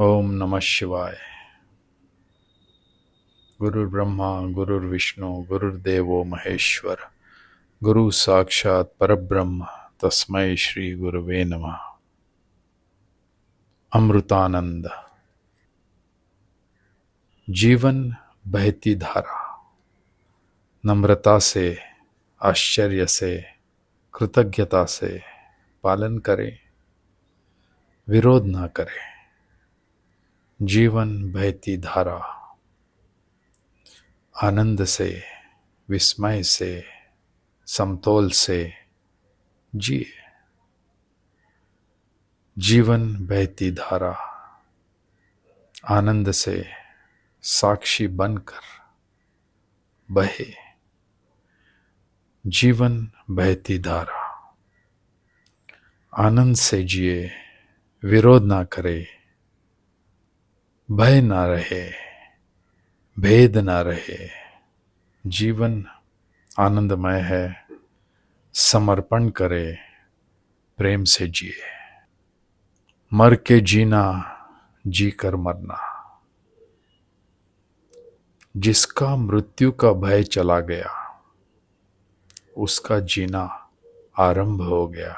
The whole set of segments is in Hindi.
ओम नमः शिवाय। गुरुर्ब्रह्मा गुरुर्विष्णु गुरुर्देवो महेश्वर, गुरु साक्षात परब्रह्म, तस्मै श्री गुरुवे नमः। अमृतानंद। जीवन बहती धारा, नम्रता से, आश्चर्य से, कृतज्ञता से पालन करें, विरोध ना करें। जीवन बहती धारा, आनंद से, विस्मय से, समतोल से जिए। जीवन बहती धारा, आनंद से साक्षी बनकर बहे। जीवन बहती धारा, आनंद से जिए, विरोध ना करे, भय ना रहे, भेद ना रहे। जीवन आनंदमय है, समर्पण करे, प्रेम से जिए। मर के जीना, जी कर मरना। जिसका मृत्यु का भय चला गया, उसका जीना आरंभ हो गया।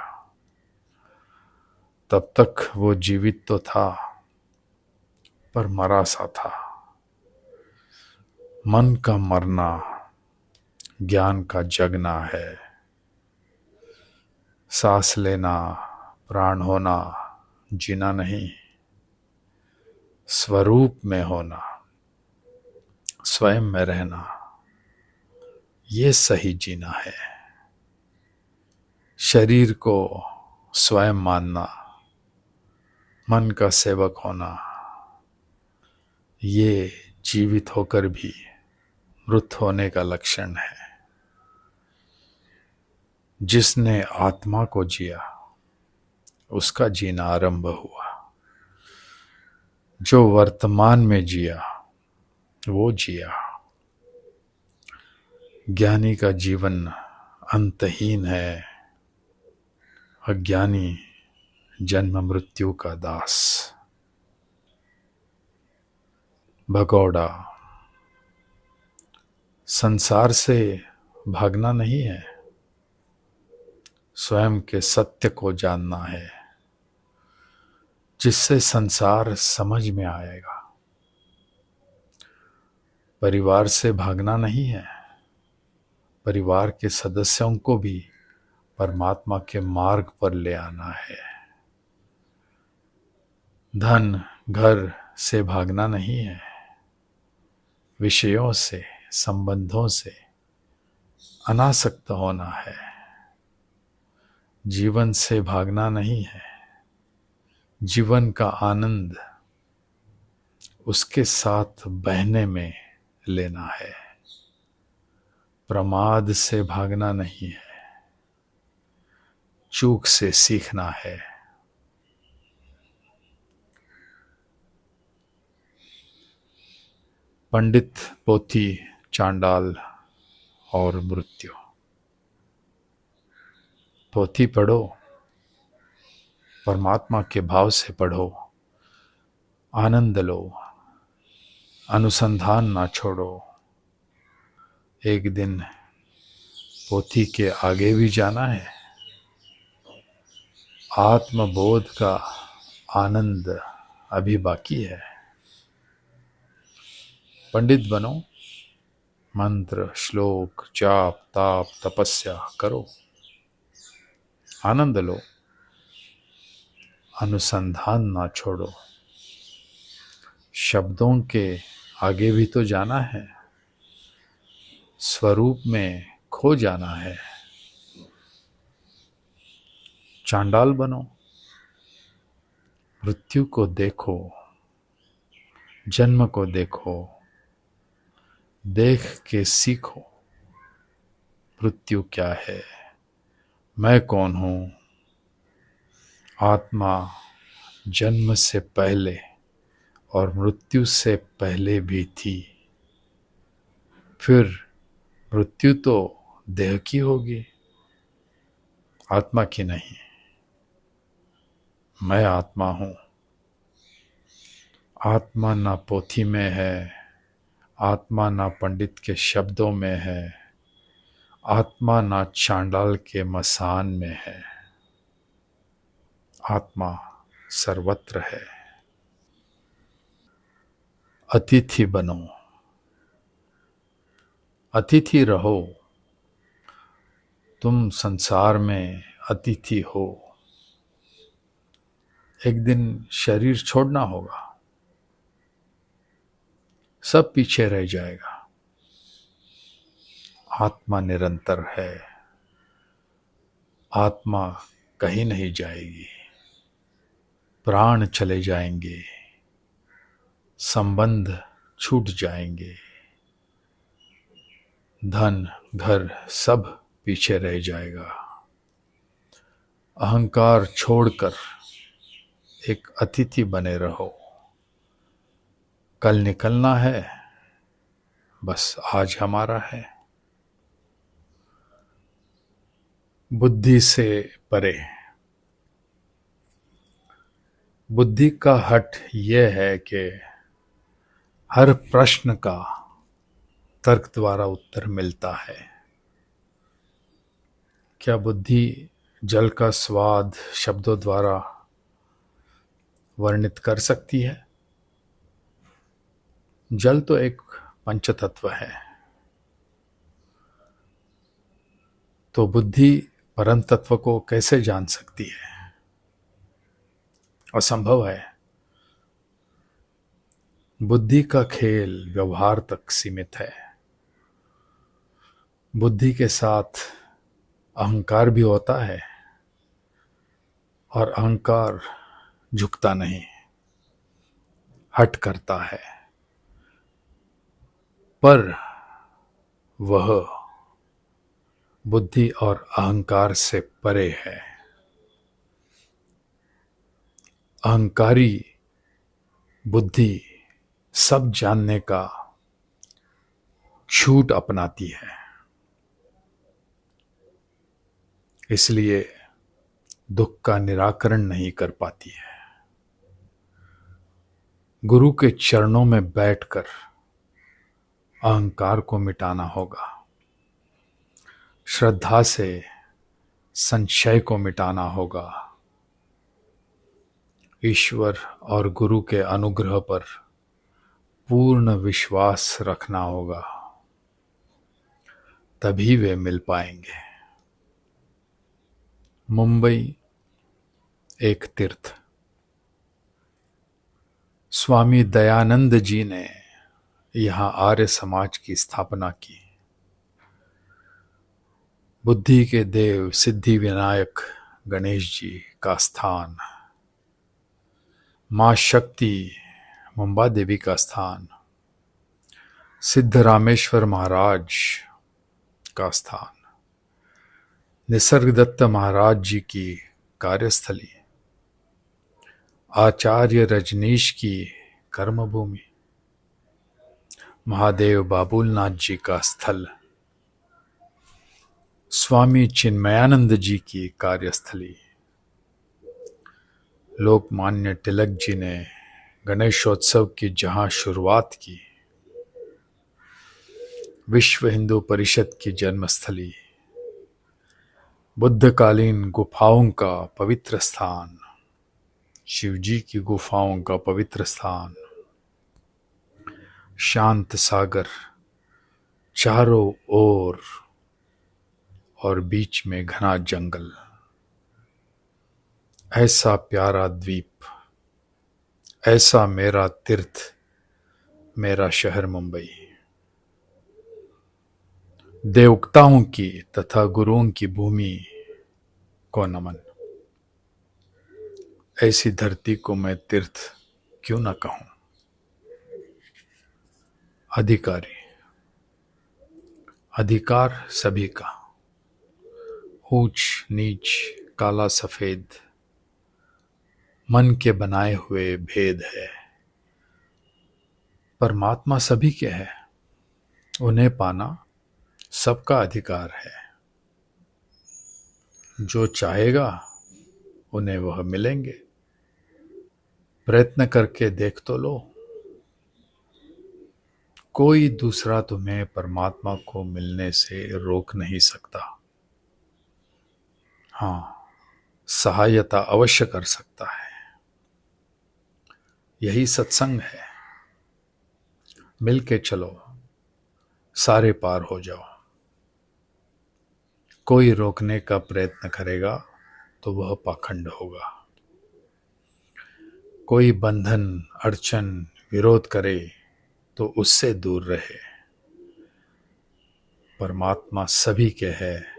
तब तक वो जीवित तो था, पर मरा सा था। मन का मरना ज्ञान का जगना है। सांस लेना, प्राण होना जीना नहीं, स्वरूप में होना, स्वयं में रहना, ये सही जीना है। शरीर को स्वयं मानना, मन का सेवक होना, ये जीवित होकर भी मृत होने का लक्षण है। जिसने आत्मा को जिया, उसका जीना आरंभ हुआ। जो वर्तमान में जिया, वो जिया। ज्ञानी का जीवन अंतहीन है, अज्ञानी जन्म मृत्यु का दास। भगौड़ा। संसार से भागना नहीं है, स्वयं के सत्य को जानना है, जिससे संसार समझ में आएगा। परिवार से भागना नहीं है, परिवार के सदस्यों को भी परमात्मा के मार्ग पर ले आना है। धन घर से भागना नहीं है, विषयों से, संबंधों से अनासक्त होना है। जीवन से भागना नहीं है, जीवन का आनंद उसके साथ बहने में लेना है। प्रमाद से भागना नहीं है, चूक से सीखना है। पंडित, पोथी, चांडाल और मृत्यु। पोथी पढ़ो, परमात्मा के भाव से पढ़ो, आनंद लो, अनुसंधान ना छोड़ो। एक दिन पोथी के आगे भी जाना है। आत्मबोध का आनंद अभी बाकी है। पंडित बनो, मंत्र, श्लोक, जाप, ताप, तपस्या करो, आनंद लो, अनुसंधान ना छोड़ो। शब्दों के आगे भी तो जाना है, स्वरूप में खो जाना है। चांडाल बनो, मृत्यु को देखो, जन्म को देखो, देख के सीखो। मृत्यु क्या है, मैं कौन हूं। आत्मा जन्म से पहले और मृत्यु से पहले भी थी। फिर मृत्यु तो देह की होगी, आत्मा की नहीं। मैं आत्मा हूं। आत्मा ना पोथी में है, आत्मा ना पंडित के शब्दों में है, आत्मा ना चांडाल के मसान में है, आत्मा सर्वत्र है। अतिथि बनो, अतिथि रहो। तुम संसार में अतिथि हो। एक दिन शरीर छोड़ना होगा, सब पीछे रह जाएगा। आत्मा निरंतर है, आत्मा कहीं नहीं जाएगी। प्राण चले जाएंगे, संबंध छूट जाएंगे, धन घर सब पीछे रह जाएगा। अहंकार छोड़कर एक अतिथि बने रहो। कल निकलना है, बस आज हमारा है। बुद्धि से परे। बुद्धि का हट यह है कि हर प्रश्न का तर्क द्वारा उत्तर मिलता है। क्या बुद्धि जल का स्वाद शब्दों द्वारा वर्णित कर सकती है? जल तो एक पंचतत्व है, तो बुद्धि परम तत्व को कैसे जान सकती है? असंभव है। बुद्धि का खेल व्यवहार तक सीमित है। बुद्धि के साथ अहंकार भी होता है, और अहंकार झुकता नहीं, हट करता है, पर वह बुद्धि और अहंकार से परे है। अहंकारी बुद्धि सब जानने का झूठ अपनाती है, इसलिए दुख का निराकरण नहीं कर पाती है। गुरु के चरणों में बैठकर अहंकार को मिटाना होगा। श्रद्धा से संशय को मिटाना होगा। ईश्वर और गुरु के अनुग्रह पर पूर्ण विश्वास रखना होगा, तभी वे मिल पाएंगे। मुंबई एक तीर्थ। स्वामी दयानंद जी ने यहाँ आर्य समाज की स्थापना की। बुद्धि के देव सिद्धि विनायक गणेश जी का स्थान, मां शक्ति मुंबा देवी का स्थान, सिद्धरामेश्वर महाराज का स्थान, निसर्गदत्त महाराज जी की कार्यस्थली, आचार्य रजनीश की कर्मभूमि, महादेव बाबुलनाथ जी का स्थल, स्वामी चिन्मयानंद जी की कार्यस्थली, लोकमान्य तिलक जी ने गणेशोत्सव की जहां शुरुआत की, विश्व हिंदू परिषद की जन्मस्थली, बुद्धकालीन गुफाओं का पवित्र स्थान, शिवजी की गुफाओं का पवित्र स्थान, शांत सागर चारों ओर और बीच में घना जंगल, ऐसा प्यारा द्वीप, ऐसा मेरा तीर्थ, मेरा शहर मुंबई। देवताओं की तथा गुरुओं की भूमि को नमन। ऐसी धरती को मैं तीर्थ क्यों न कहूं। अधिकारी, अधिकार सभी का, ऊंच नीच काला सफेद मन के बनाए हुए भेद है। परमात्मा सभी के है, उन्हें पाना सबका अधिकार है। जो चाहेगा उन्हें वह मिलेंगे। प्रयत्न करके देख तो लो। कोई दूसरा तुम्हें परमात्मा को मिलने से रोक नहीं सकता। हाँ, सहायता अवश्य कर सकता है। यही सत्संग है। मिल के चलो, सारे पार हो जाओ। कोई रोकने का प्रयत्न करेगा तो वह पाखंड होगा। कोई बंधन, अड़चन, विरोध करे तो उससे दूर रहे। परमात्मा सभी के है,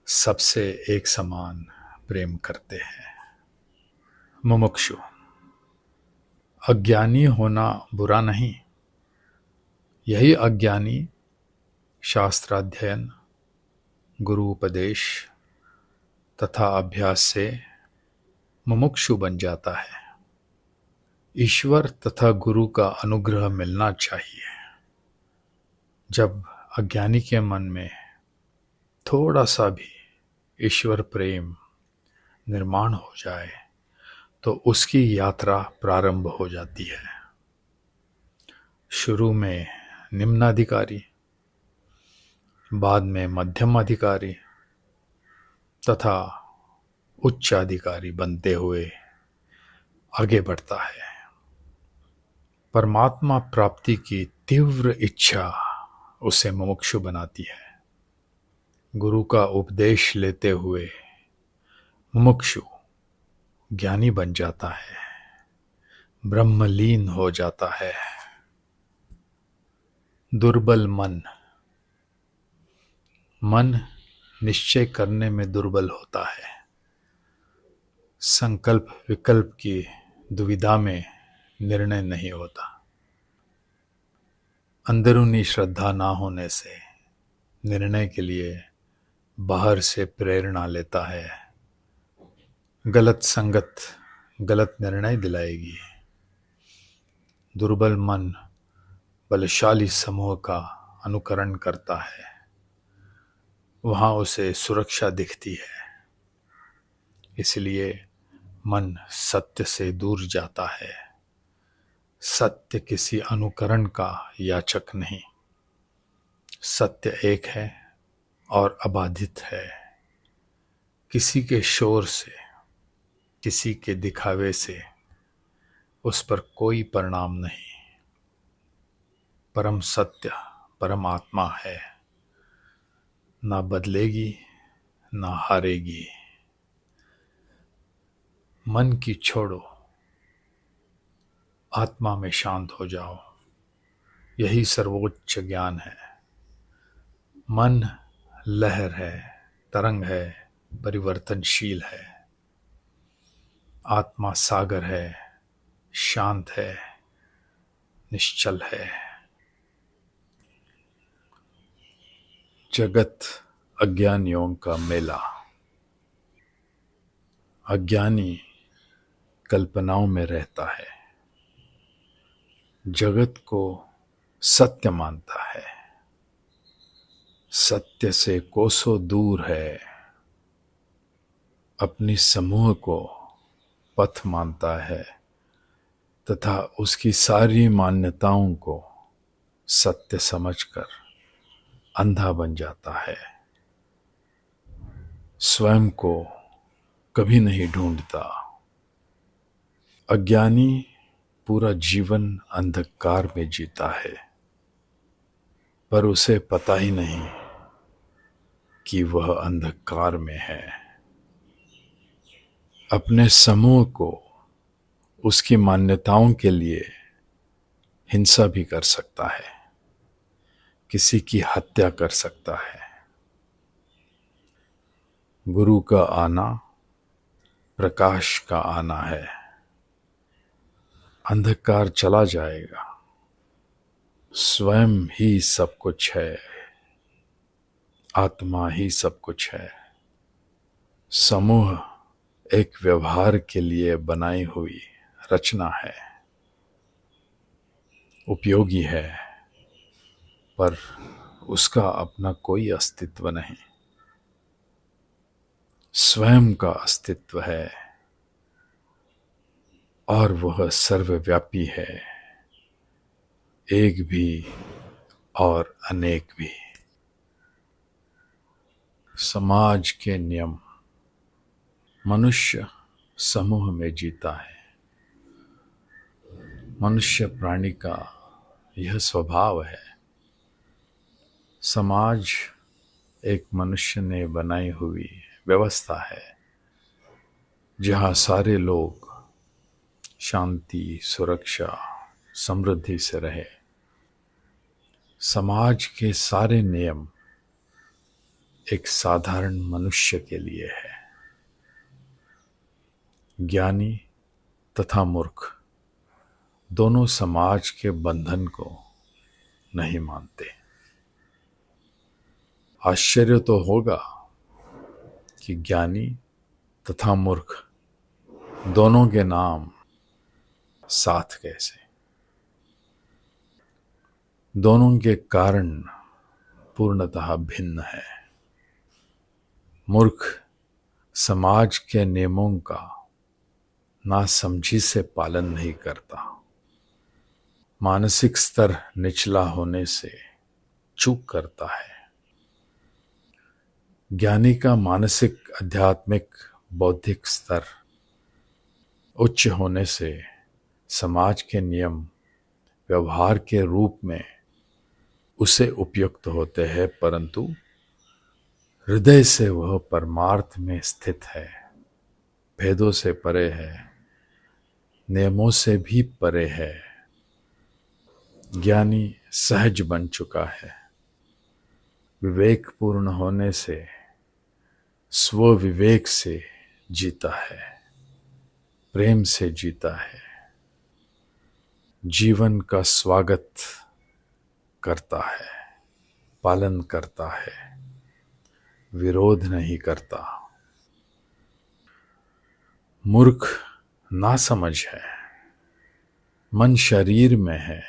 सबसे एक समान प्रेम करते हैं। मुमुक्षु, अज्ञानी होना बुरा नहीं। यही अज्ञानी शास्त्राध्ययन, गुरु उपदेश तथा अभ्यास से मुमुक्षु बन जाता है। ईश्वर तथा गुरु का अनुग्रह मिलना चाहिए। जब अज्ञानी के मन में थोड़ा सा भी ईश्वर प्रेम निर्माण हो जाए तो उसकी यात्रा प्रारंभ हो जाती है। शुरू में निम्नाधिकारी, बाद में मध्यम अधिकारी तथा उच्चाधिकारी बनते हुए आगे बढ़ता है। परमात्मा प्राप्ति की तीव्र इच्छा उसे मुमुक्षु बनाती है। गुरु का उपदेश लेते हुए मुमुक्षु ज्ञानी बन जाता है, ब्रह्मलीन हो जाता है। दुर्बल मन निश्चय करने में दुर्बल होता है। संकल्प विकल्प की दुविधा में निर्णय नहीं होता। अंदरूनी श्रद्धा ना होने से निर्णय के लिए बाहर से प्रेरणा लेता है। गलत संगत गलत निर्णय दिलाएगी। दुर्बल मन बलशाली समूह का अनुकरण करता है, वहां उसे सुरक्षा दिखती है। इसलिए मन सत्य से दूर जाता है। सत्य किसी अनुकरण का याचक नहीं। सत्य एक है और अबाधित है। किसी के शोर से, किसी के दिखावे से उस पर कोई परिणाम नहीं। परम सत्य परमात्मा है, ना बदलेगी ना हारेगी। मन की छोड़ो, आत्मा में शांत हो जाओ। यही सर्वोच्च ज्ञान है। मन लहर है, तरंग है, परिवर्तनशील है। आत्मा सागर है, शांत है, निश्चल है। जगत अज्ञानियों का मेला। अज्ञानी कल्पनाओं में रहता है, जगत को सत्य मानता है, सत्य से कोसों दूर है। अपनी समूह को पथ मानता है तथा उसकी सारी मान्यताओं को सत्य समझकर अंधा बन जाता है। स्वयं को कभी नहीं ढूंढता। अज्ञानी पूरा जीवन अंधकार में जीता है, पर उसे पता ही नहीं कि वह अंधकार में है। अपने समूह को उसकी मान्यताओं के लिए हिंसा भी कर सकता है, किसी की हत्या कर सकता है। गुरु का आना प्रकाश का आना है। अंधकार चला जाएगा। स्वयं ही सब कुछ है। आत्मा ही सब कुछ है। समूह एक व्यवहार के लिए बनाई हुई रचना है। उपयोगी है, पर उसका अपना कोई अस्तित्व नहीं। स्वयं का अस्तित्व है और वह सर्वव्यापी है। एक भी और अनेक भी। समाज के नियम। मनुष्य समूह में जीता है। मनुष्य प्राणी का यह स्वभाव है। समाज एक मनुष्य ने बनाई हुई व्यवस्था है जहाँ सारे लोग शांति, सुरक्षा, समृद्धि से रहे। समाज के सारे नियम एक साधारण मनुष्य के लिए है। ज्ञानी तथा मूर्ख दोनों समाज के बंधन को नहीं मानते। आश्चर्य तो होगा कि ज्ञानी तथा मूर्ख दोनों के नाम साथ कैसे। दोनों के कारण पूर्णतः भिन्न है। मूर्ख समाज के नियमों का नासमझी से पालन नहीं करता। मानसिक स्तर निचला होने से चूक करता है। ज्ञानी का मानसिक, आध्यात्मिक, बौद्धिक स्तर उच्च होने से समाज के नियम व्यवहार के रूप में उसे उपयुक्त होते हैं, परंतु हृदय से वह परमार्थ में स्थित है, भेदों से परे है, नियमों से भी परे है। ज्ञानी सहज बन चुका है। विवेकपूर्ण होने से स्व विवेक से जीता है, प्रेम से जीता है, जीवन का स्वागत करता है, पालन करता है, विरोध नहीं करता। मूर्ख नासमझ है, मन शरीर में है।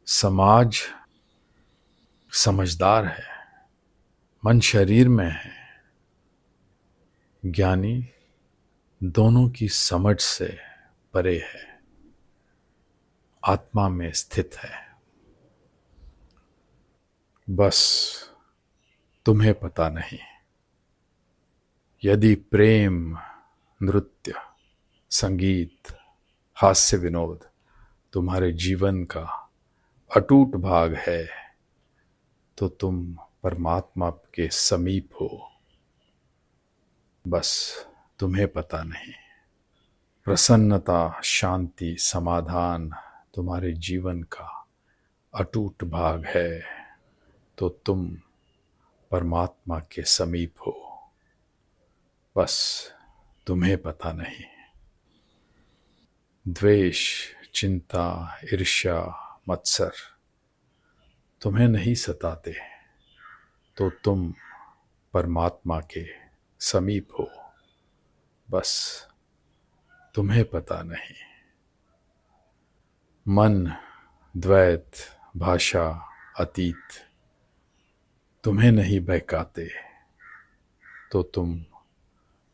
समाज समझदार है, मन शरीर में है। ज्ञानी दोनों की समझ से परे है, आत्मा में स्थित है। बस तुम्हें पता नहीं। यदि प्रेम, नृत्य, संगीत, हास्य विनोद तुम्हारे जीवन का अटूट भाग है तो तुम परमात्मा के समीप हो। बस तुम्हें पता नहीं। प्रसन्नता, शांति, समाधान तुम्हारे जीवन का अटूट भाग है तो तुम परमात्मा के समीप हो। बस तुम्हें पता नहीं। द्वेष, चिंता, ईर्ष्या, मत्सर तुम्हें नहीं सताते तो तुम परमात्मा के समीप हो। बस तुम्हें पता नहीं। मन, द्वैत, भाषा, अतीत तुम्हें नहीं बहकाते तो तुम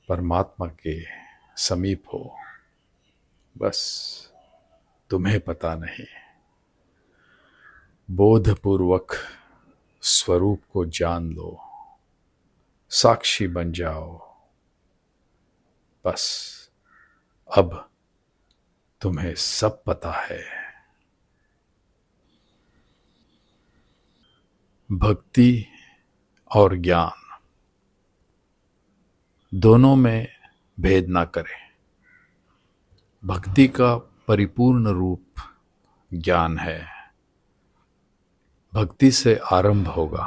परमात्मा के समीप हो। बस तुम्हें पता नहीं। बोधपूर्वक स्वरूप को जान लो, साक्षी बन जाओ। बस अब तुम्हें सब पता है। भक्ति और ज्ञान दोनों में भेद ना करें। भक्ति का परिपूर्ण रूप ज्ञान है। भक्ति से आरंभ होगा,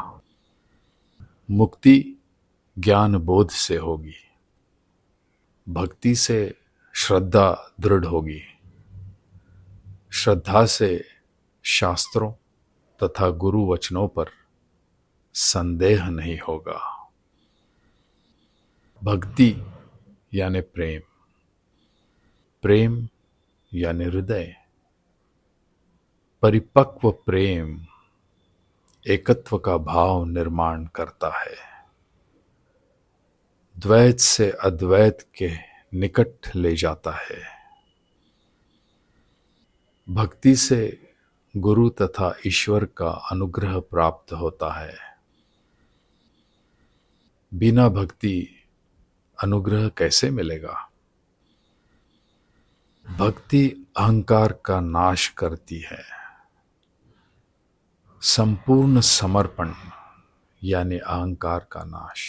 मुक्ति ज्ञान बोध से होगी। भक्ति से श्रद्धा दृढ़ होगी, श्रद्धा से शास्त्रों तथा गुरु वचनों पर संदेह नहीं होगा। भक्ति यानी प्रेम, प्रेम यानी हृदय। परिपक्व प्रेम एकत्व का भाव निर्माण करता है, द्वैत से अद्वैत के निकट ले जाता है। भक्ति से गुरु तथा ईश्वर का अनुग्रह प्राप्त होता है। बिना भक्ति अनुग्रह कैसे मिलेगा? भक्ति अहंकार का नाश करती है। संपूर्ण समर्पण यानी अहंकार का नाश।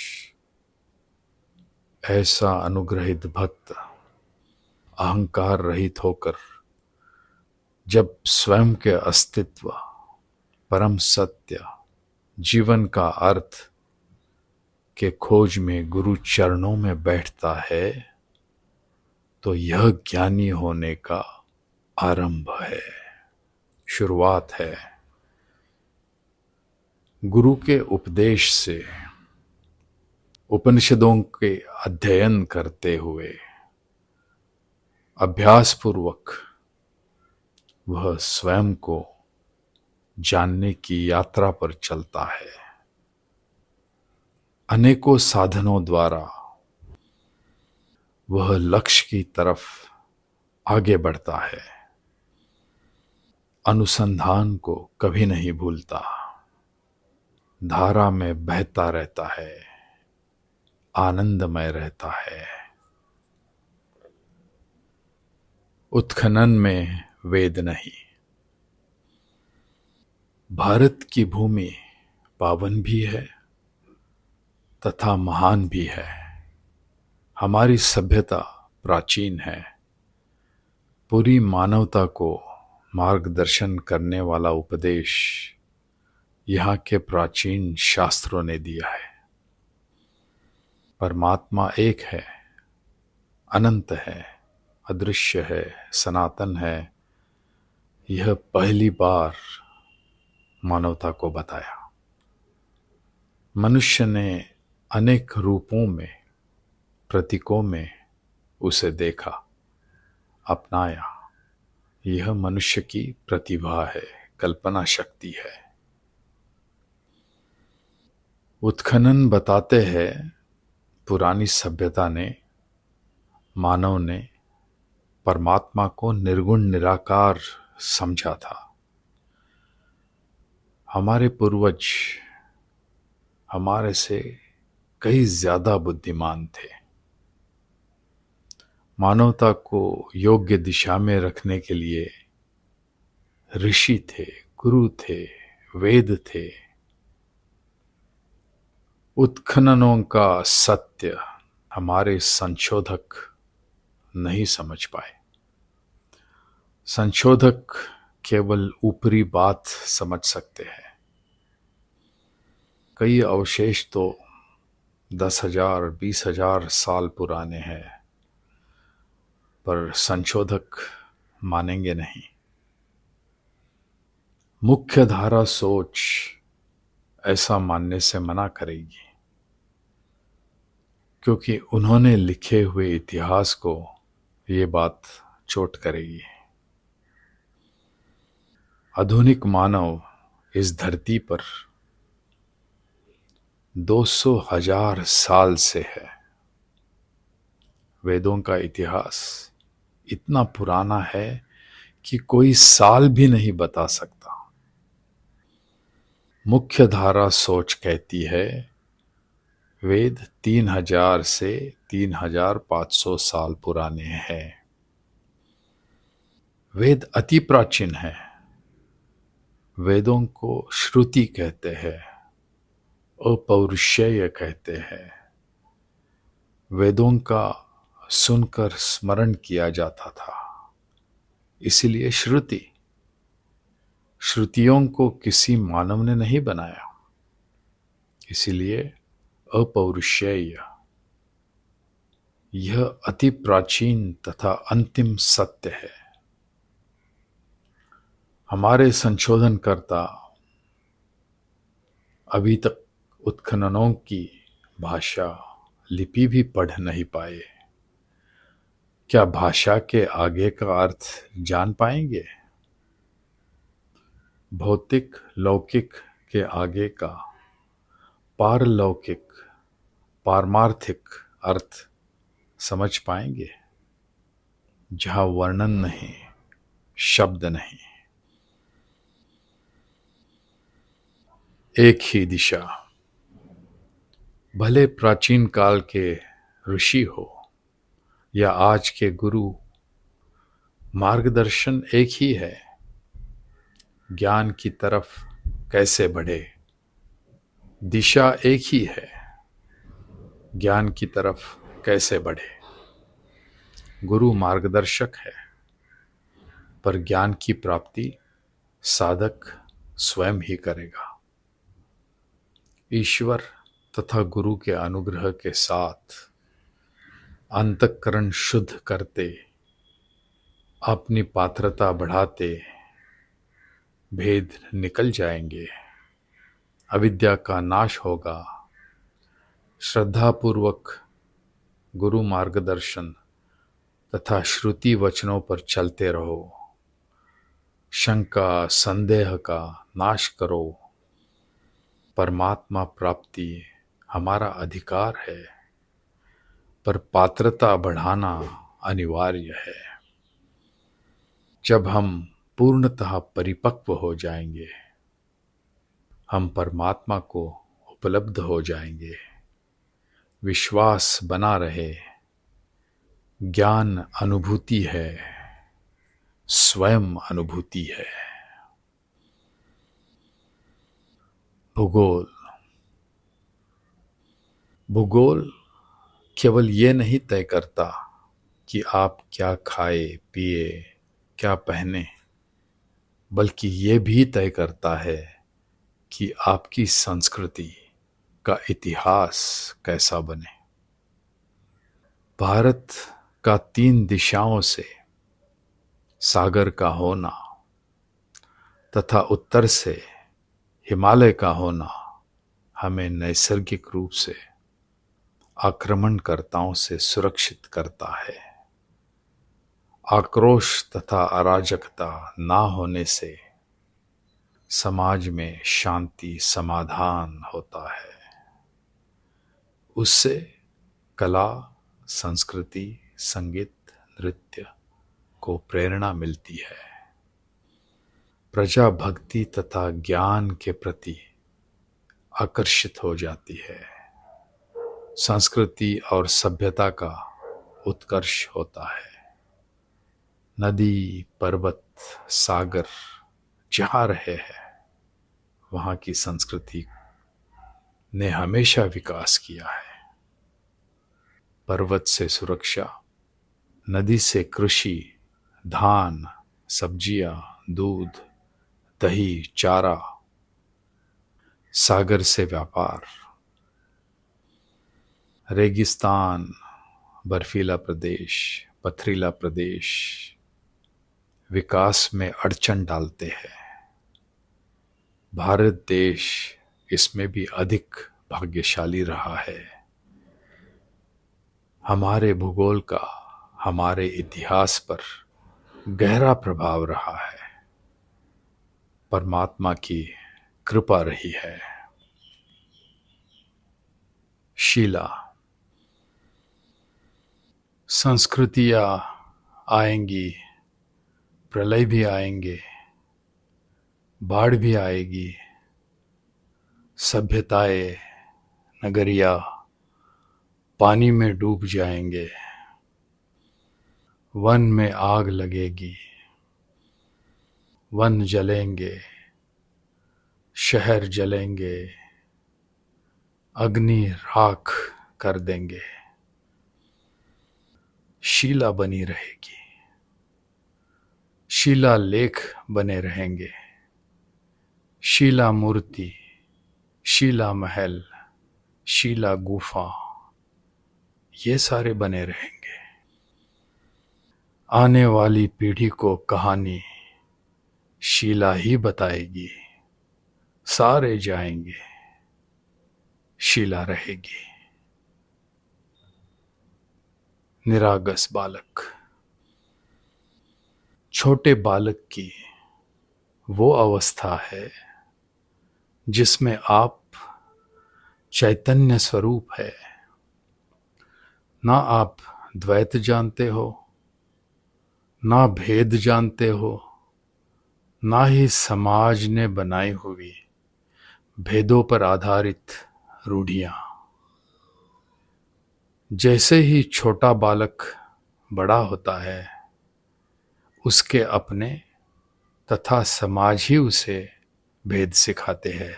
ऐसा अनुग्रहित भक्त अहंकार रहित होकर जब स्वयं के अस्तित्व, परम सत्य, जीवन का अर्थ के खोज में गुरु चरणों में बैठता है तो यह ज्ञानी होने का आरंभ है, शुरुआत है। गुरु के उपदेश से, उपनिषदों के अध्ययन करते हुए अभ्यास पूर्वक वह स्वयं को जानने की यात्रा पर चलता है। अनेकों साधनों द्वारा वह लक्ष्य की तरफ आगे बढ़ता है। अनुसंधान को कभी नहीं भूलता, धारा में बहता रहता है, आनंदमय रहता है। उत्खनन में वेद नहीं। भारत की भूमि पावन भी है तथा महान भी है। हमारी सभ्यता प्राचीन है। पूरी मानवता को मार्गदर्शन करने वाला उपदेश यहाँ के प्राचीन शास्त्रों ने दिया है। परमात्मा एक है, अनंत है, अदृश्य है, सनातन है। यह पहली बार मानवता को बताया। मनुष्य ने अनेक रूपों में, प्रतीकों में उसे देखा, अपनाया। यह मनुष्य की प्रतिभा है, कल्पना शक्ति है। उत्खनन बताते हैं पुरानी सभ्यता ने, मानव ने परमात्मा को निर्गुण निराकार समझा था। हमारे पूर्वज हमारे से कई ज्यादा बुद्धिमान थे। मानवता को योग्य दिशा में रखने के लिए ऋषि थे, गुरु थे, वेद थे। उत्खननों का सत्य हमारे संशोधक नहीं समझ पाए। संशोधक केवल ऊपरी बात समझ सकते हैं। कई अवशेष तो 10,000, 20,000 साल पुराने हैं, पर संशोधक मानेंगे नहीं। मुख्य धारा सोच ऐसा मानने से मना करेगी, क्योंकि उन्होंने लिखे हुए इतिहास को ये बात चोट करेगी। आधुनिक मानव इस धरती पर 200,000 साल से है। वेदों का इतिहास इतना पुराना है कि कोई साल भी नहीं बता सकता। मुख्य धारा सोच कहती है वेद 3,000 से 3,500 साल पुराने हैं। वेद अति प्राचीन है। वेदों को श्रुति कहते हैं, अपौरुषेय कहते हैं। वेदों का सुनकर स्मरण किया जाता था, इसीलिए श्रुति। श्रुतियों को किसी मानव ने नहीं बनाया, इसीलिए अपौरुषेय। यह अति प्राचीन तथा अंतिम सत्य है। हमारे संशोधनकर्ता अभी तक उत्खननों की भाषा, लिपि भी पढ़ नहीं पाए। क्या भाषा के आगे का अर्थ जान पाएंगे? भौतिक लौकिक के आगे का पारलौकिक, पारमार्थिक अर्थ समझ पाएंगे? जहाँ वर्णन नहीं, शब्द नहीं, एक ही दिशा। भले प्राचीन काल के ऋषि हो या आज के गुरु, मार्गदर्शन एक ही है। ज्ञान की तरफ कैसे बढ़े, दिशा एक ही है। ज्ञान की तरफ कैसे बढ़े। गुरु मार्गदर्शक है, पर ज्ञान की प्राप्ति साधक स्वयं ही करेगा। ईश्वर तथा गुरु के अनुग्रह के साथ अंतःकरण शुद्ध करते, अपनी पात्रता बढ़ाते भेद निकल जाएंगे, अविद्या का नाश होगा। श्रद्धापूर्वक गुरु मार्गदर्शन तथा श्रुति वचनों पर चलते रहो। शंका संदेह का नाश करो। परमात्मा प्राप्ति हमारा अधिकार है, पर पात्रता बढ़ाना अनिवार्य है। जब हम पूर्णतः परिपक्व हो जाएंगे, हम परमात्मा को उपलब्ध हो जाएंगे। विश्वास बना रहे। ज्ञान अनुभूति है, स्वयं अनुभूति है। भूगोल। भूगोल केवल ये नहीं तय करता कि आप क्या खाए पिए, क्या पहने, बल्कि ये भी तय करता है कि आपकी संस्कृति का इतिहास कैसा बने। भारत का 3 दिशाओं से सागर का होना तथा उत्तर से हिमालय का होना हमें नैसर्गिक रूप से आक्रमणकर्ताओं से सुरक्षित करता है। आक्रोश तथा अराजकता ना होने से समाज में शांति समाधान होता है। उससे कला, संस्कृति, संगीत, नृत्य को प्रेरणा मिलती है। प्रजा भक्ति तथा ज्ञान के प्रति आकर्षित हो जाती है। संस्कृति और सभ्यता का उत्कर्ष होता है। नदी, पर्वत, सागर जहाँ रहे हैं, वहाँ की संस्कृति ने हमेशा विकास किया है। पर्वत से सुरक्षा, नदी से कृषि, धान, सब्जियां, दूध, दही, चारा, सागर से व्यापार, रेगिस्तान, बर्फीला प्रदेश, पथरीला प्रदेश विकास में अड़चन डालते हैं। भारत देश इसमें भी अधिक भाग्यशाली रहा है। हमारे भूगोल का हमारे इतिहास पर गहरा प्रभाव रहा है। परमात्मा की कृपा रही है। शीला। संस्कृतियाँ आएंगी, प्रलय भी आएंगे, बाढ़ भी आएगी, सभ्यताएं, नगरिया पानी में डूब जाएंगे, वन में आग लगेगी, वन जलेंगे, शहर जलेंगे, अग्नि राख कर देंगे। शिला बनी रहेगी, शिला लेख बने रहेंगे, शिला मूर्ति, शिला महल, शिला गुफा, ये सारे बने रहेंगे। आने वाली पीढ़ी को कहानी शिला ही बताएगी। सारे जाएंगे, शिला रहेगी। निरागस बालक। छोटे बालक की वो अवस्था है जिसमें आप चैतन्य स्वरूप है। ना आप द्वैत जानते हो, ना भेद जानते हो, ना ही समाज ने बनाई हुई भेदों पर आधारित रूढ़ियां। जैसे ही छोटा बालक बड़ा होता है, उसके अपने तथा समाज ही उसे भेद सिखाते हैं,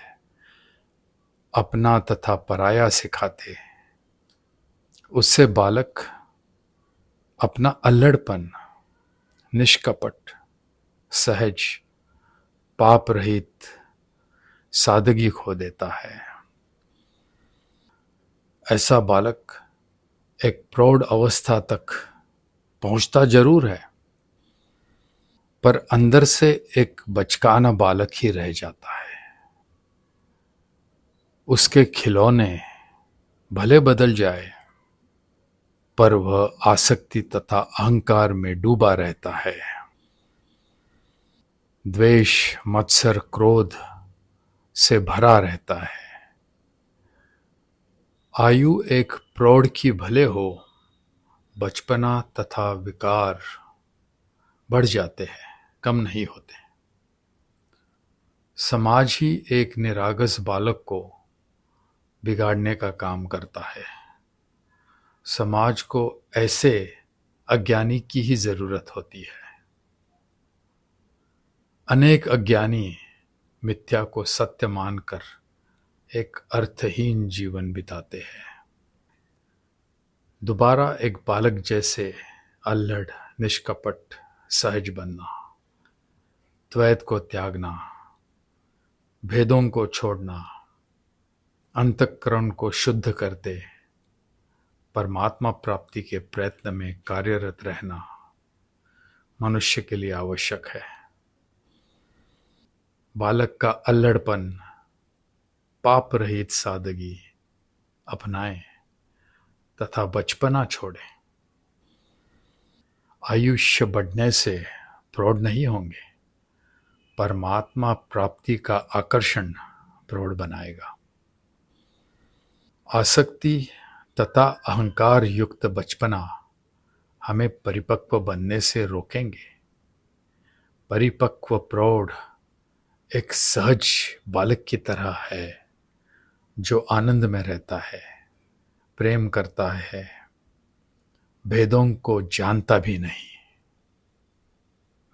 अपना तथा पराया सिखाते। उससे बालक अपना अल्लड़पन, निष्कपट, सहज, पाप रहित सादगी खो देता है। ऐसा बालक एक प्रौढ़ अवस्था तक पहुंचता जरूर है, पर अंदर से एक बचकाना बालक ही रह जाता है। उसके खिलौने भले बदल जाए, पर वह आसक्ति तथा अहंकार में डूबा रहता है। द्वेष, मत्सर, क्रोध से भरा रहता है। आयु एक प्रौढ़ की भले हो, बचपना तथा विकार बढ़ जाते हैं, कम नहीं होते। समाज ही एक निरागस बालक को बिगाड़ने का काम करता है। समाज को ऐसे अज्ञानी की ही जरूरत होती है। अनेक अज्ञानी मिथ्या को सत्य मानकर एक अर्थहीन जीवन बिताते हैं। दोबारा एक बालक जैसे अल्लड़, निष्कपट, सहज बनना, द्वैत को त्यागना, भेदों को छोड़ना, अंतःकरण को शुद्ध करते परमात्मा प्राप्ति के प्रयत्न में कार्यरत रहना मनुष्य के लिए आवश्यक है। बालक का अल्लड़पन, पाप रहित सादगी अपनाएं तथा बचपना छोड़ें। आयुष्य बढ़ने से प्रौढ़ नहीं होंगे, परमात्मा प्राप्ति का आकर्षण प्रौढ़ बनाएगा। आसक्ति तथा अहंकार युक्त बचपना हमें परिपक्व बनने से रोकेंगे। परिपक्व प्रौढ़ एक सहज बालक की तरह है, जो आनंद में रहता है, प्रेम करता है, भेदों को जानता भी नहीं।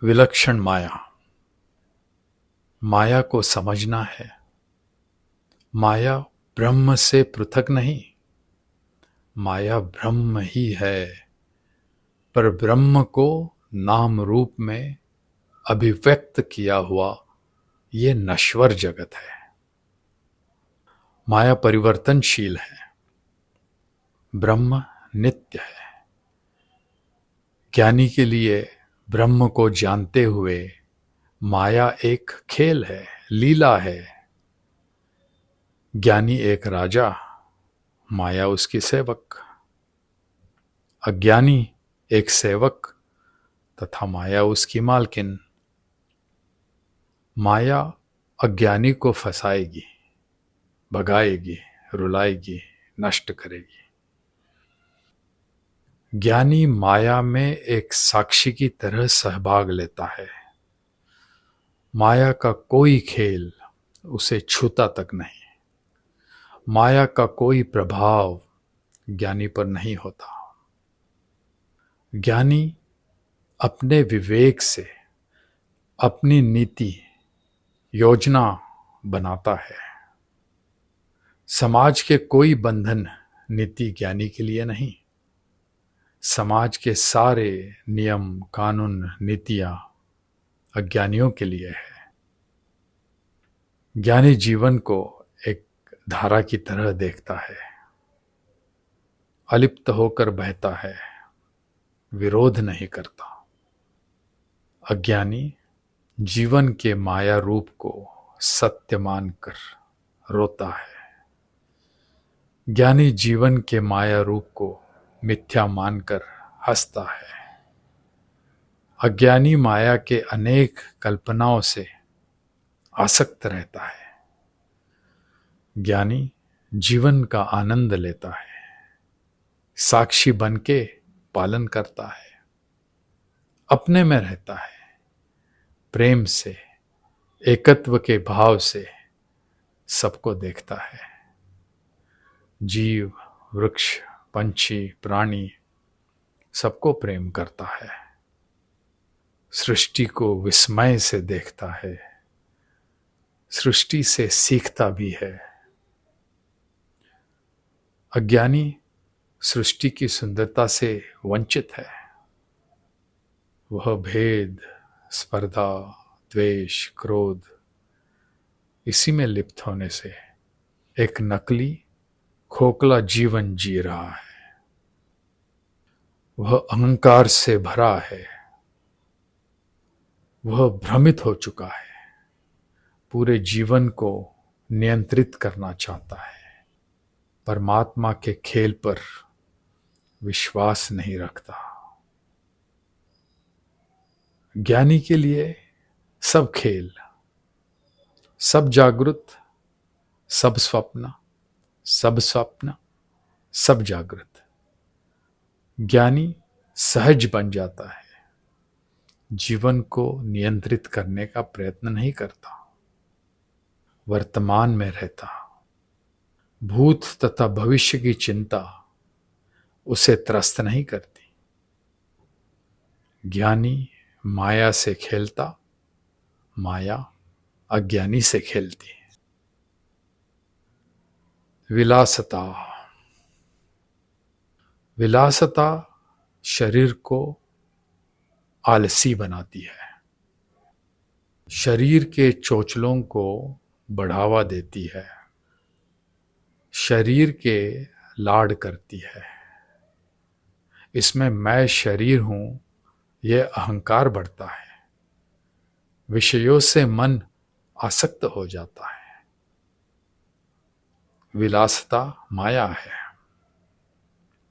विलक्षण माया, माया को समझना है। माया ब्रह्म से पृथक नहीं, माया ब्रह्म ही है, पर ब्रह्म को नाम रूप में अभिव्यक्त किया हुआ ये नश्वर जगत है। माया परिवर्तनशील है, ब्रह्म नित्य है। ज्ञानी के लिए ब्रह्म को जानते हुए माया एक खेल है, लीला है। ज्ञानी एक राजा, माया उसकी सेवक। अज्ञानी एक सेवक तथा माया उसकी मालकिन। माया अज्ञानी को फंसाएगी, भगाएगी, रुलाएगी, नष्ट करेगी। ज्ञानी माया में एक साक्षी की तरह सहभाग लेता है। माया का कोई खेल उसे छूता तक नहीं। माया का कोई प्रभाव ज्ञानी पर नहीं होता। ज्ञानी अपने विवेक से अपनी नीति, योजना बनाता है। समाज के कोई बंधन नीति ज्ञानी के लिए नहीं। समाज के सारे नियम, कानून, नीतियां अज्ञानियों के लिए है। ज्ञानी जीवन को एक धारा की तरह देखता है, अलिप्त होकर बहता है, विरोध नहीं करता। अज्ञानी जीवन के माया रूप को सत्य मानकर रोता है। ज्ञानी जीवन के माया रूप को मिथ्या मानकर हंसता है। अज्ञानी माया के अनेक कल्पनाओं से आसक्त रहता है। ज्ञानी जीवन का आनंद लेता है, साक्षी बनके पालन करता है, अपने में रहता है, प्रेम से, एकत्व के भाव से सबको देखता है। जीव, वृक्ष, पंछी, प्राणी सबको प्रेम करता है। सृष्टि को विस्मय से देखता है, सृष्टि से सीखता भी है। अज्ञानी सृष्टि की सुंदरता से वंचित है। वह भेद, स्पर्धा, द्वेष, क्रोध इसी में लिप्त होने से एक नकली, खोखला जीवन जी रहा है। वह अहंकार से भरा है। वह भ्रमित हो चुका है, पूरे जीवन को नियंत्रित करना चाहता है, परमात्मा के खेल पर विश्वास नहीं रखता। ज्ञानी के लिए सब खेल, सब जागृत, सब स्वप्न, सब स्वप्न, सब जागृत। ज्ञानी सहज बन जाता है, जीवन को नियंत्रित करने का प्रयत्न नहीं करता, वर्तमान में रहता। भूत तथा भविष्य की चिंता उसे त्रस्त नहीं करती। ज्ञानी माया से खेलता, माया अज्ञानी से खेलती है। विलासता, विलासता शरीर को आलसी बनाती है, शरीर के चोचलों को बढ़ावा देती है, शरीर के लाड करती है। इसमें मैं शरीर हूं, यह अहंकार बढ़ता है। विषयों से मन आसक्त हो जाता है। विलासता माया है,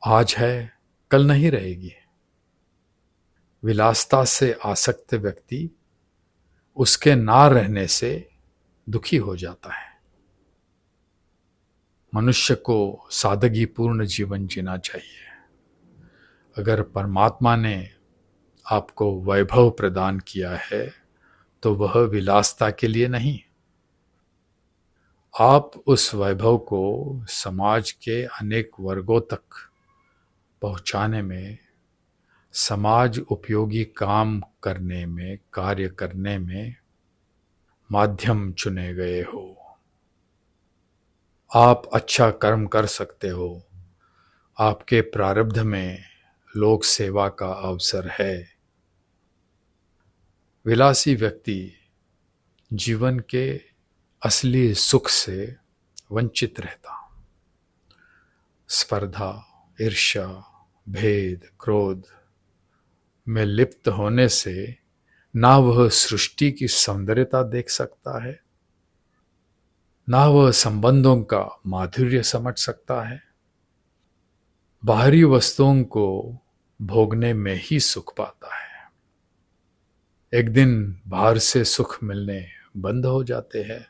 आज है, कल नहीं रहेगी। विलासता से आसक्त व्यक्ति उसके ना रहने से दुखी हो जाता है। मनुष्य को सादगीपूर्ण जीवन जीना चाहिए। अगर परमात्मा ने आपको वैभव प्रदान किया है तो वह विलासता के लिए नहीं। आप उस वैभव को समाज के अनेक वर्गों तक पहुंचाने में, समाज उपयोगी काम करने में, कार्य करने में माध्यम चुने गए हो। आप अच्छा कर्म कर सकते हो। आपके प्रारब्ध में लोक सेवा का अवसर है। विलासी व्यक्ति जीवन के असली सुख से वंचित रहता। स्पर्धा, ईर्ष्या, भेद, क्रोध में लिप्त होने से ना वह सृष्टि की सौंदर्यता देख सकता है, ना वह संबंधों का माधुर्य समझ सकता है। बाहरी वस्तुओं को भोगने में ही सुख पाता है। एक दिन बाहर से सुख मिलने बंद हो जाते हैं,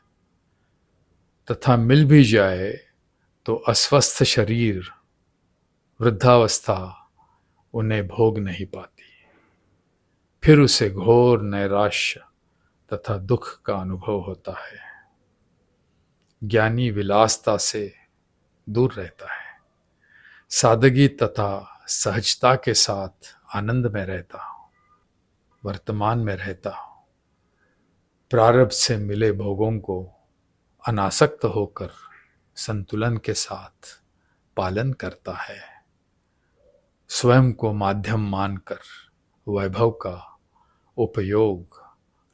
तथा मिल भी जाए तो अस्वस्थ शरीर, वृद्धावस्था उन्हें भोग नहीं पाती। फिर उसे घोर नैराश्य तथा दुख का अनुभव होता है। ज्ञानी विलासता से दूर रहता है, सादगी तथा सहजता के साथ आनंद में रहता, वर्तमान में रहता, प्रारब्ध से मिले भोगों को अनासक्त होकर संतुलन के साथ पालन करता है। स्वयं को माध्यम मानकर वैभव का उपयोग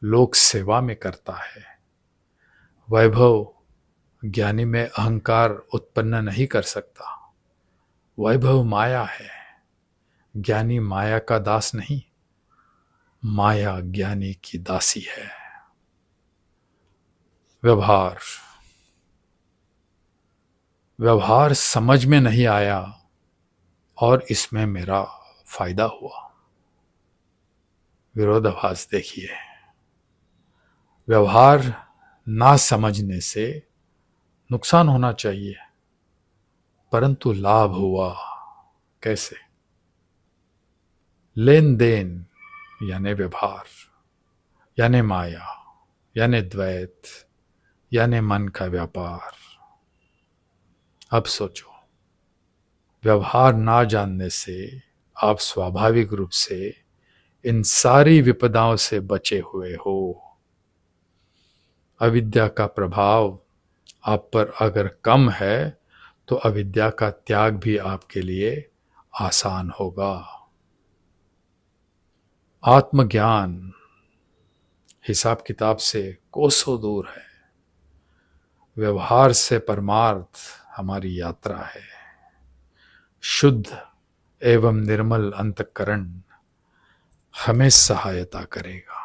लोक सेवा में करता है। वैभव ज्ञानी में अहंकार उत्पन्न नहीं कर सकता। वैभव माया है। ज्ञानी माया का दास नहीं, माया ज्ञानी की दासी है। व्यवहार, व्यवहार समझ में नहीं आया और इसमें मेरा फायदा हुआ। विरोधाभास देखिए। व्यवहार ना समझने से नुकसान होना चाहिए, परंतु लाभ हुआ। कैसे? लेन देन यानी व्यवहार, यानी माया, यानी द्वैत, यानी मन का व्यापार। अब सोचो, व्यवहार ना जानने से आप स्वाभाविक रूप से इन सारी विपदाओं से बचे हुए हो। अविद्या का प्रभाव आप पर अगर कम है तो अविद्या का त्याग भी आपके लिए आसान होगा। आत्मज्ञान हिसाब किताब से कोसों दूर है। व्यवहार से परमार्थ हमारी यात्रा है। शुद्ध एवं निर्मल अंतःकरण हमें सहायता करेगा।